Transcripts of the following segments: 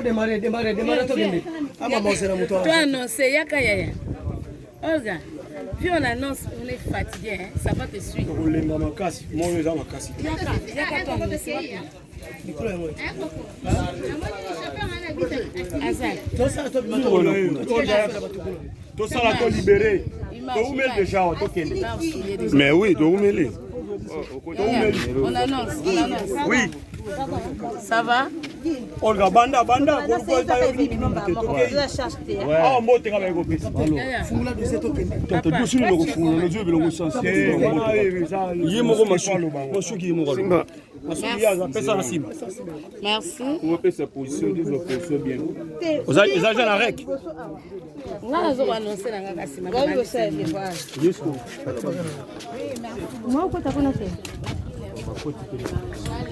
Démarrer, toi annoncé, yaka yaya. Olga, puis on annonce, on est fatigué, hein? Ça va te suivre. Yaka toi annoncé. Mais oui, on annonce. Oui. Ça va? Olga banda. Merci.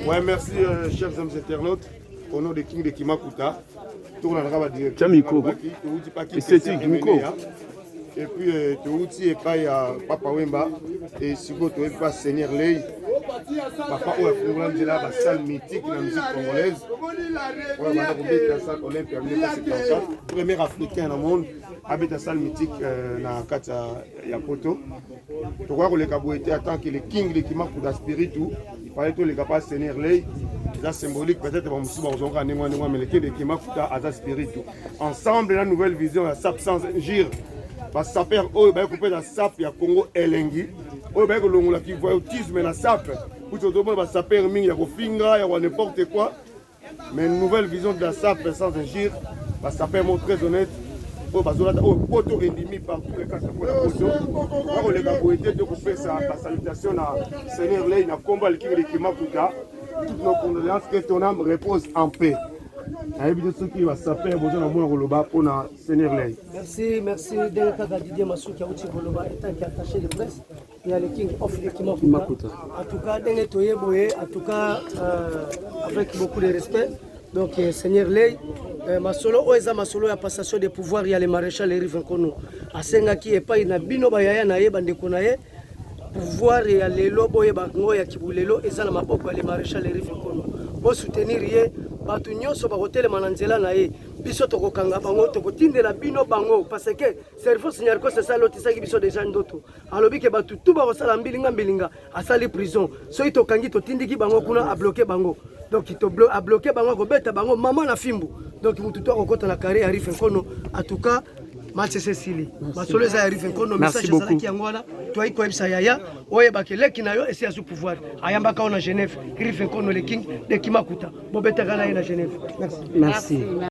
Ouais, merci chers amis internautes. Au nom de King de Kimakuta, tourne à la direction. Et puis tu outil et pas Papa Wemba et si vous ne pas Seigneur Lei. Papa ou est là la salle mythique de la musique congolaise. On va habiter la salle olympique en 1974. Premier africain dans le monde habite la salle mythique dans Kata Yapoto. Tu vois que les Kabouété attend que le King de Kimakuta spiritu. Il fallait que les capables Seigneur Lei. C'est symbolique, peut-être que nous avons mais le King de Kimakuta a spiritu. Ensemble, la nouvelle vision, la SAP sans gire. Parce que ça perd, oh, ben coupé la SAP, il y a Congo Elengi. Oh, ben que l'on a qui voit autisme la SAP. Pour tout le monde, ça perd, il y a vos fingers, il y a n'importe quoi. Mais une nouvelle vision de la SAP sans agir, ça perd mon très honnête. Oh, parce que là, oh, poteau ennemi par tous les cas, ça peut la poteau. Là, les gars, pour aider de couper sa salutation à Seigneur Lei, na combat le King de Kimakuta. Toutes nos condoléances, que ton âme repose en paix. Merci Didier Masuki qui est attaché de presse. Il y a le King of Kimakuta. En tout cas, en tout cas, avec beaucoup de respect. Donc, Seigneur Lei, Masolo, Oeza Masolo, la passation de pouvoir, il y a le maréchal Rive Nkono. A Senga qui est pas une bino bayaya na yeba ndekonaye. Pouvoir et les lobos et bango ya kibulelo et ça la maboko le maréchal Rive Nkono. Pour soutenir ye, batu nyonso ba hotel mananzela na ye. Biso to kokanga bango to kotindela bino bango parce que cerveau seigneur ko c'est ça lotisa ki biso déjà ndoto. Alobi ke batu tout ba kosala mbilinga asali prison. So ito kangi to tindiki bango kuna a bloquer bango. Donc il a bloqué bango ko beta bango maman na fimbu. Donc mutu to kokota na carré Rive Nkono. En tout cas Match Cécilie. Masolo za Rive Nkono message ça ki ngwana. Toi iko ebisa yaya oye bakele kinayo esi asu pouvoir. Ayamba ka na Genève Rive Nkono le King de Kimakuta. Bobeta kana na Genève. Merci.